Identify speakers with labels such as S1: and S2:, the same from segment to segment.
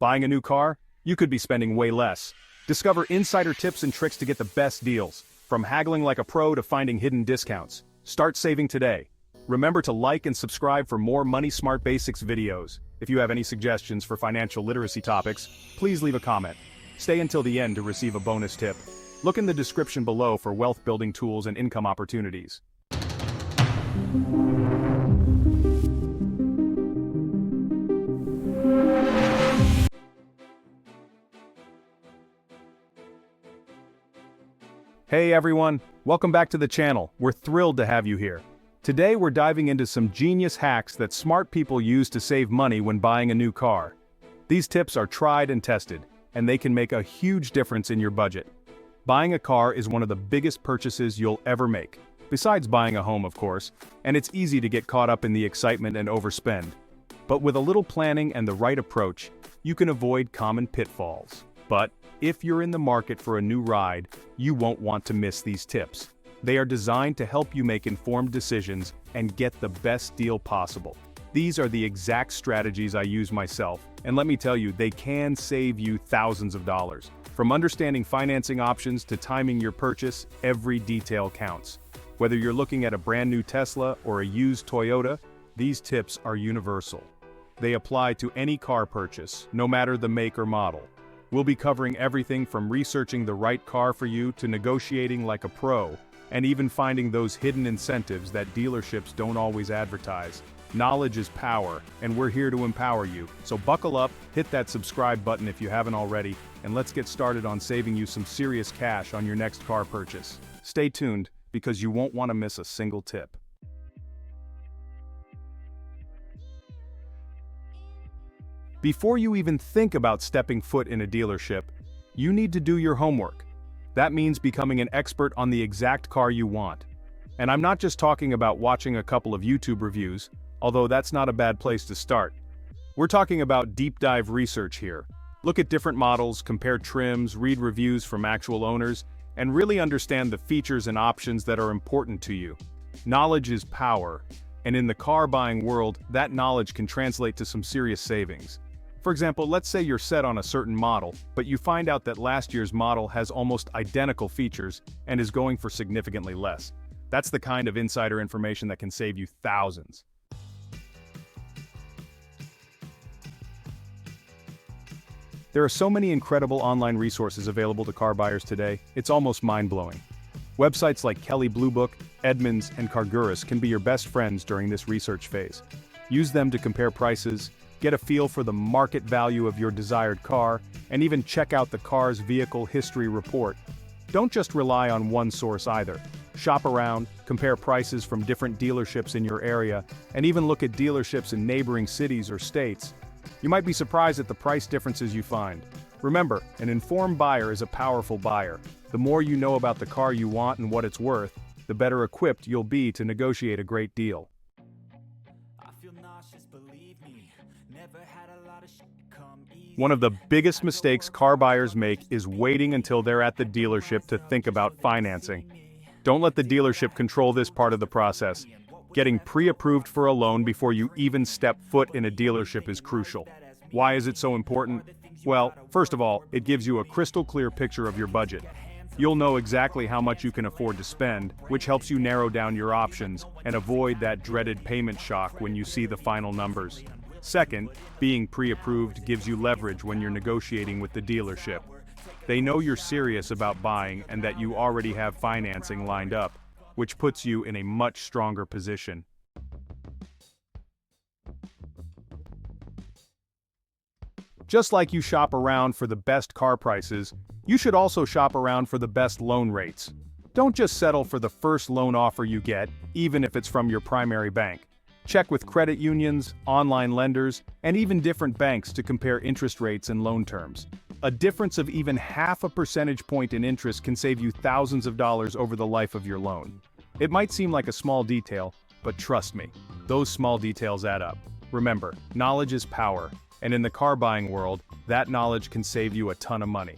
S1: Buying a new car? You could be spending way less. Discover insider tips and tricks to get the best deals, from haggling like a pro to finding hidden discounts. Start saving today. Remember to like and subscribe for more Money Smart Basics videos. If you have any suggestions for financial literacy topics, please leave a comment. Stay until the end to receive a bonus tip. Look in the description below for wealth-building tools and income opportunities. Hey everyone, welcome back to the channel. We're thrilled to have you here. Today we're diving into some genius hacks that smart people use to save money when buying a new car. These tips are tried and tested, and they can make a huge difference in your budget. Buying a car is one of the biggest purchases you'll ever make, besides buying a home of course, and it's easy to get caught up in the excitement and overspend. But with a little planning and the right approach, you can avoid common pitfalls. But if you're in the market for a new ride, you won't want to miss these tips. They are designed to help you make informed decisions and get the best deal possible. These are the exact strategies I use myself, and let me tell you, they can save you thousands of dollars. From understanding financing options to timing your purchase, every detail counts. Whether you're looking at a brand new Tesla or a used Toyota, these tips are universal. They apply to any car purchase, no matter the make or model. We'll be covering everything from researching the right car for you to negotiating like a pro, and even finding those hidden incentives that dealerships don't always advertise. Knowledge is power, and we're here to empower you. So buckle up, hit that subscribe button if you haven't already, and let's get started on saving you some serious cash on your next car purchase. Stay tuned, because you won't want to miss a single tip. Before you even think about stepping foot in a dealership, you need to do your homework. That means becoming an expert on the exact car you want. And I'm not just talking about watching a couple of YouTube reviews, although that's not a bad place to start. We're talking about deep dive research here. Look at different models, compare trims, read reviews from actual owners, and really understand the features and options that are important to you. Knowledge is power, and in the car buying world, that knowledge can translate to some serious savings. For example, let's say you're set on a certain model, but you find out that last year's model has almost identical features and is going for significantly less. That's the kind of insider information that can save you thousands. There are so many incredible online resources available to car buyers today, it's almost mind-blowing. Websites like Kelley Blue Book, Edmunds, and Cargurus can be your best friends during this research phase. Use them to compare prices, get a feel for the market value of your desired car, and even check out the car's vehicle history report. Don't just rely on one source either. Shop around, compare prices from different dealerships in your area, and even look at dealerships in neighboring cities or states. You might be surprised at the price differences you find. Remember, an informed buyer is a powerful buyer. The more you know about the car you want and what it's worth, the better equipped you'll be to negotiate a great deal. One of the biggest mistakes car buyers make is waiting until they're at the dealership to think about financing. Don't let the dealership control this part of the process. Getting pre-approved for a loan before you even step foot in a dealership is crucial. Why is it so important? Well, first of all, it gives you a crystal clear picture of your budget. You'll know exactly how much you can afford to spend, which helps you narrow down your options and avoid that dreaded payment shock when you see the final numbers. Second, being pre-approved gives you leverage when you're negotiating with the dealership. They know you're serious about buying and that you already have financing lined up, which puts you in a much stronger position. Just like you shop around for the best car prices, you should also shop around for the best loan rates. Don't just settle for the first loan offer you get, even if it's from your primary bank. Check with credit unions, online lenders, and even different banks to compare interest rates and loan terms. A difference of even half a percentage point in interest can save you thousands of dollars over the life of your loan. It might seem like a small detail, but trust me, those small details add up. Remember, knowledge is power, and in the car buying world, that knowledge can save you a ton of money.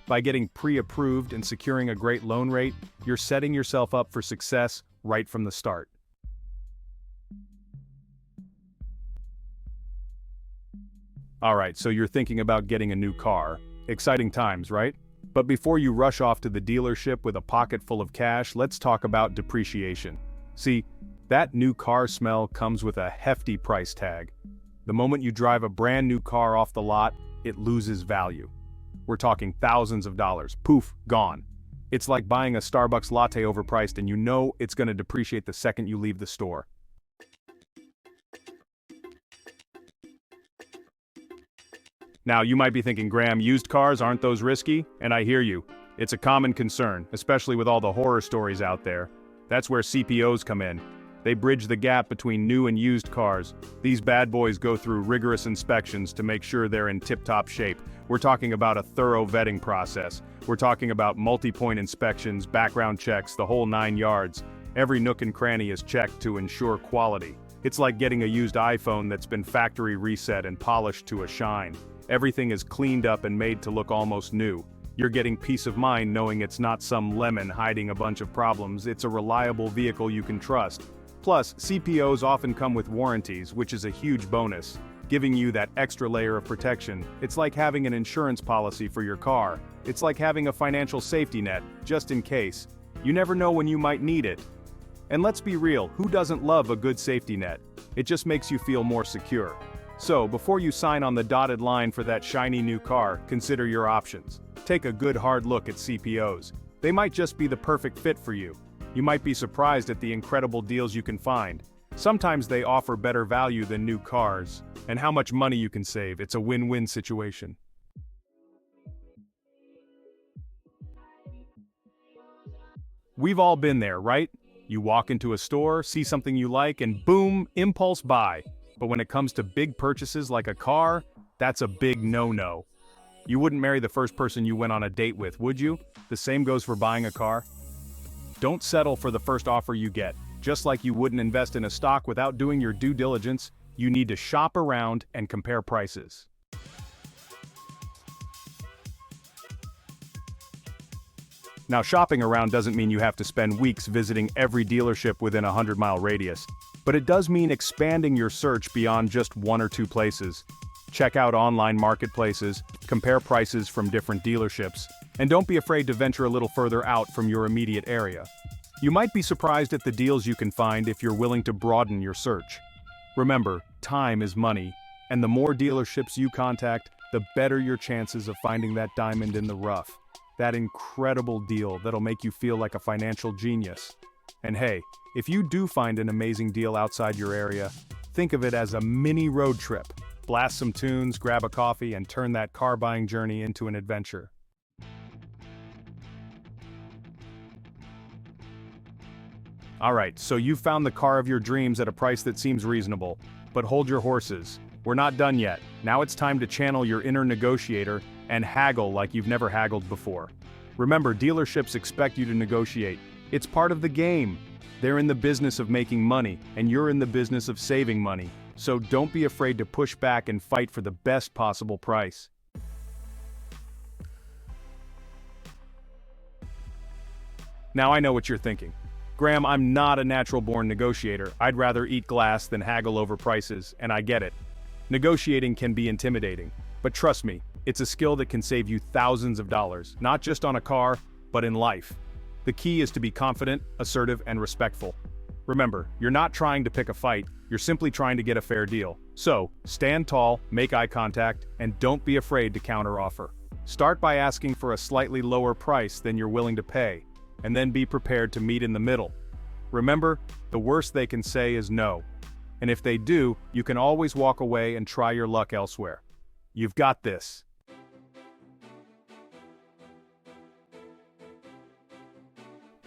S1: By getting pre-approved and securing a great loan rate, you're setting yourself up for success right from the start. Alright, so you're thinking about getting a new car. Exciting times, right? But before you rush off to the dealership with a pocket full of cash, let's talk about depreciation. See, that new car smell comes with a hefty price tag. The moment you drive a brand new car off the lot, it loses value. We're talking thousands of dollars. Poof, gone. It's like buying a Starbucks latte overpriced and you know it's going to depreciate the second you leave the store. Now, you might be thinking, Graham, used cars, aren't those risky? And I hear you. It's a common concern, especially with all the horror stories out there. That's where CPOs come in. They bridge the gap between new and used cars. These bad boys go through rigorous inspections to make sure they're in tip-top shape. We're talking about a thorough vetting process. We're talking about multi-point inspections, background checks, the whole 9 yards. Every nook and cranny is checked to ensure quality. It's like getting a used iPhone that's been factory reset and polished to a shine. Everything is cleaned up and made to look almost new. You're getting peace of mind knowing it's not some lemon hiding a bunch of problems. It's a reliable vehicle you can trust. Plus, CPOs often come with warranties, which is a huge bonus, giving you that extra layer of protection. It's like having an insurance policy for your car. It's like having a financial safety net, just in case. You never know when you might need it. And let's be real, who doesn't love a good safety net? It just makes you feel more secure. So, before you sign on the dotted line for that shiny new car, consider your options. Take a good hard look at CPOs. They might just be the perfect fit for you. You might be surprised at the incredible deals you can find. Sometimes they offer better value than new cars, and how much money you can save. It's a win-win situation. We've all been there, right? You walk into a store, see something you like, and boom, impulse buy. But when it comes to big purchases like a car, that's a big no-no. You wouldn't marry the first person you went on a date with, would you? The same goes for buying a car. Don't settle for the first offer you get. Just like you wouldn't invest in a stock without doing your due diligence, you need to shop around and compare prices. Now, shopping around doesn't mean you have to spend weeks visiting every dealership within a 100-mile radius, but it does mean expanding your search beyond just 1 or 2 places. Check out online marketplaces, compare prices from different dealerships, and don't be afraid to venture a little further out from your immediate area. You might be surprised at the deals you can find if you're willing to broaden your search. Remember, time is money, and the more dealerships you contact, the better your chances of finding that diamond in the rough. That incredible deal that'll make you feel like a financial genius. And hey, if you do find an amazing deal outside your area, think of it as a mini road trip. Blast some tunes, grab a coffee, and turn that car buying journey into an adventure. Alright, so you've found the car of your dreams at a price that seems reasonable. But hold your horses. We're not done yet. Now it's time to channel your inner negotiator and haggle like you've never haggled before. Remember, dealerships expect you to negotiate. It's part of the game. They're in the business of making money, and you're in the business of saving money. So don't be afraid to push back and fight for the best possible price. Now I know what you're thinking. Graham, I'm not a natural-born negotiator. I'd rather eat glass than haggle over prices, and I get it. Negotiating can be intimidating, but trust me, it's a skill that can save you thousands of dollars, not just on a car, but in life. The key is to be confident, assertive, and respectful. Remember, you're not trying to pick a fight, you're simply trying to get a fair deal. So, stand tall, make eye contact, and don't be afraid to counteroffer. Start by asking for a slightly lower price than you're willing to pay, and then be prepared to meet in the middle. Remember, the worst they can say is no. And if they do, you can always walk away and try your luck elsewhere. You've got this.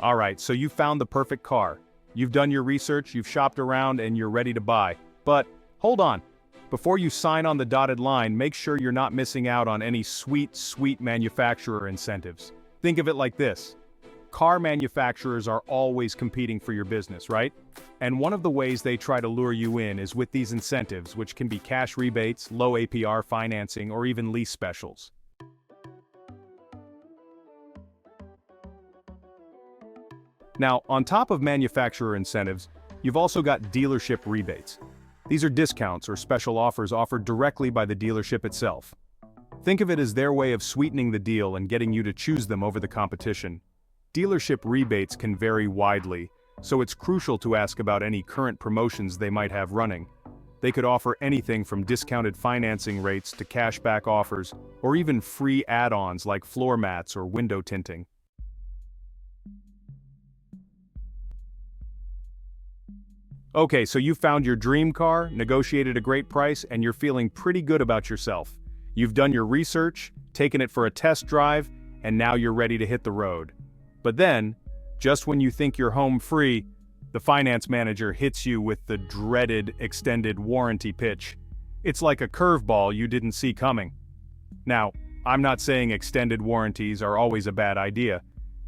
S1: Alright, so you found the perfect car. You've done your research, you've shopped around, and you're ready to buy. But, hold on. Before you sign on the dotted line, make sure you're not missing out on any sweet manufacturer incentives. Think of it like this. Car manufacturers are always competing for your business, right? And one of the ways they try to lure you in is with these incentives, which can be cash rebates, low APR financing, or even lease specials. Now, on top of manufacturer incentives, you've also got dealership rebates. These are discounts or special offers offered directly by the dealership itself. Think of it as their way of sweetening the deal and getting you to choose them over the competition. Dealership rebates can vary widely, so it's crucial to ask about any current promotions they might have running. They could offer anything from discounted financing rates to cashback offers, or even free add-ons like floor mats or window tinting. Okay, so you found your dream car, negotiated a great price, and you're feeling pretty good about yourself. You've done your research, taken it for a test drive, and now you're ready to hit the road. But then, just when you think you're home free, the finance manager hits you with the dreaded extended warranty pitch. It's like a curveball you didn't see coming. Now, I'm not saying extended warranties are always a bad idea.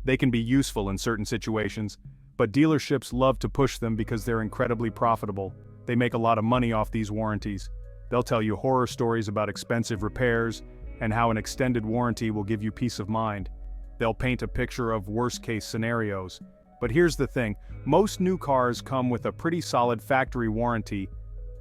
S1: They can be useful in certain situations, but dealerships love to push them because they're incredibly profitable. They make a lot of money off these warranties. They'll tell you horror stories about expensive repairs and how an extended warranty will give you peace of mind. They'll paint a picture of worst-case scenarios. But here's the thing, most new cars come with a pretty solid factory warranty,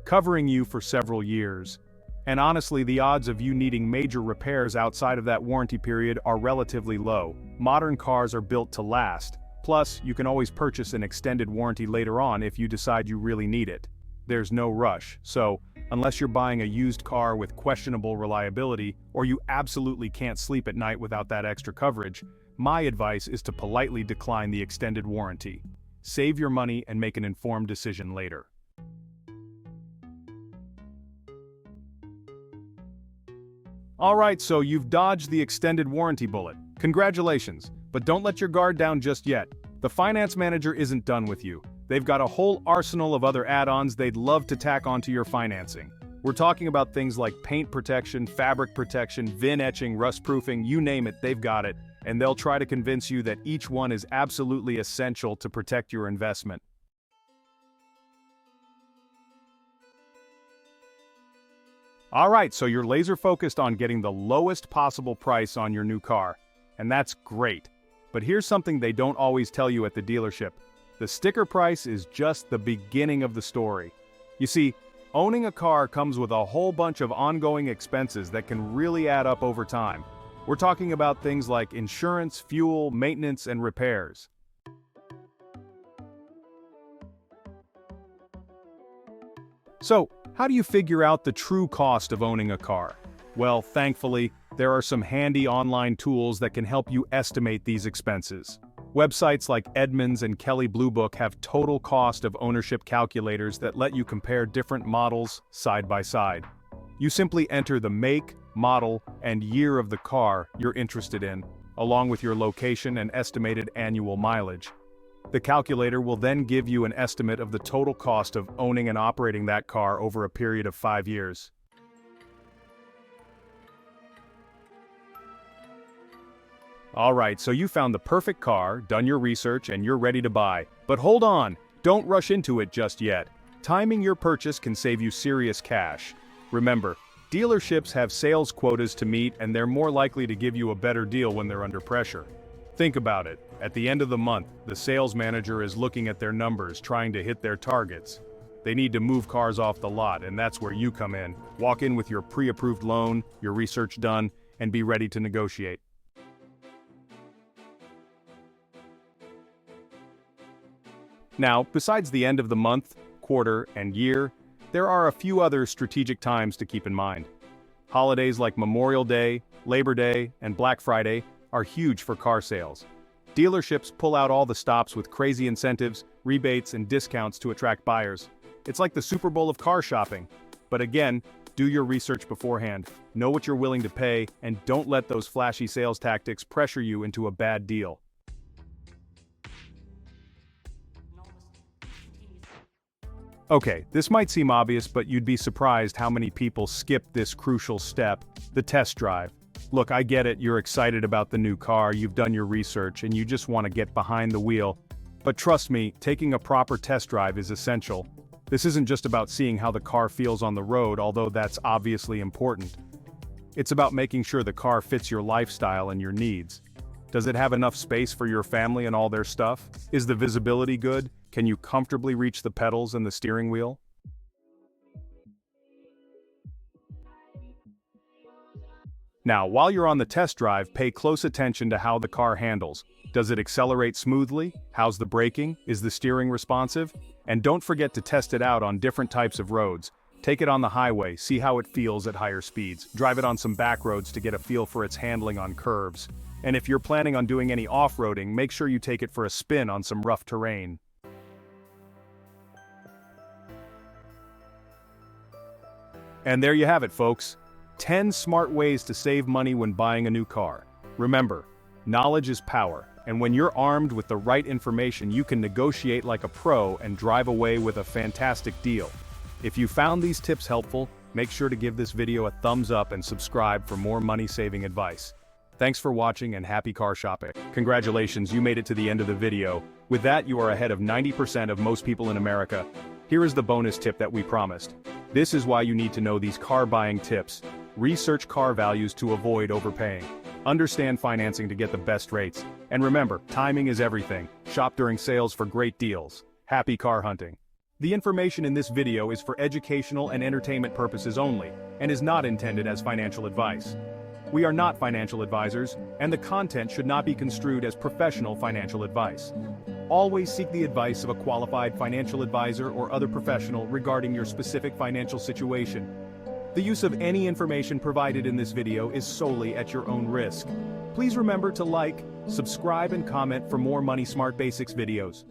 S1: covering you for several years. And honestly, the odds of you needing major repairs outside of that warranty period are relatively low. Modern cars are built to last. Plus, you can always purchase an extended warranty later on if you decide you really need it. There's no rush, so unless you're buying a used car with questionable reliability, or you absolutely can't sleep at night without that extra coverage, my advice is to politely decline the extended warranty. Save your money and make an informed decision later. Alright, so you've dodged the extended warranty bullet. Congratulations, but don't let your guard down just yet. The finance manager isn't done with you. They've got a whole arsenal of other add-ons they'd love to tack onto your financing. We're talking about things like paint protection, fabric protection, VIN etching, rust proofing, you name it, they've got it. And they'll try to convince you that each one is absolutely essential to protect your investment. Alright, so you're laser focused on getting the lowest possible price on your new car. And that's great. But here's something they don't always tell you at the dealership. The sticker price is just the beginning of the story. You see, owning a car comes with a whole bunch of ongoing expenses that can really add up over time. We're talking about things like insurance, fuel, maintenance, and repairs. So, how do you figure out the true cost of owning a car? Well, thankfully, there are some handy online tools that can help you estimate these expenses. Websites like Edmunds and Kelley Blue Book have total cost of ownership calculators that let you compare different models side by side. You simply enter the make, model, and year of the car you're interested in, along with your location and estimated annual mileage. The calculator will then give you an estimate of the total cost of owning and operating that car over a period of 5 years. Alright, so you found the perfect car, done your research, and you're ready to buy. But hold on, don't rush into it just yet. Timing your purchase can save you serious cash. Remember, dealerships have sales quotas to meet and they're more likely to give you a better deal when they're under pressure. Think about it, at the end of the month, the sales manager is looking at their numbers, trying to hit their targets. They need to move cars off the lot, and that's where you come in. Walk in with your pre-approved loan, your research done, and be ready to negotiate. Now, besides the end of the month, quarter, and year, there are a few other strategic times to keep in mind. Holidays like Memorial Day, Labor Day, and Black Friday are huge for car sales. Dealerships pull out all the stops with crazy incentives, rebates, and discounts to attract buyers. It's like the Super Bowl of car shopping. But again, do your research beforehand, know what you're willing to pay, and don't let those flashy sales tactics pressure you into a bad deal. Okay, this might seem obvious, but you'd be surprised how many people skip this crucial step, the test drive. Look, I get it, you're excited about the new car, you've done your research, and you just want to get behind the wheel. But trust me, taking a proper test drive is essential. This isn't just about seeing how the car feels on the road, although that's obviously important. It's about making sure the car fits your lifestyle and your needs. Does it have enough space for your family and all their stuff? Is the visibility good? Can you comfortably reach the pedals and the steering wheel? Now, while you're on the test drive, pay close attention to how the car handles. Does it accelerate smoothly? How's the braking? Is the steering responsive? And don't forget to test it out on different types of roads. Take it on the highway, see how it feels at higher speeds. Drive it on some back roads to get a feel for its handling on curves. And if you're planning on doing any off-roading, make sure you take it for a spin on some rough terrain. And there you have it, folks. 10 smart ways to save money when buying a new car. Remember, knowledge is power, and when you're armed with the right information, you can negotiate like a pro and drive away with a fantastic deal. If you found these tips helpful, make sure to give this video a thumbs up and subscribe for more money-saving advice. Thanks for watching and happy car shopping. Congratulations, you made it to the end of the video. With that, you are ahead of 90% of most people in America. Here is the bonus tip that we promised. This is why you need to know these car buying tips. Research car values to avoid overpaying. Understand financing to get the best rates. And remember, timing is everything. Shop during sales for great deals. Happy car hunting. The information in this video is for educational and entertainment purposes only, and is not intended as financial advice. We are not financial advisors, and the content should not be construed as professional financial advice. Always seek the advice of a qualified financial advisor or other professional regarding your specific financial situation. The use of any information provided in this video is solely at your own risk. Please remember to like, subscribe and comment for more Money Smart Basics videos.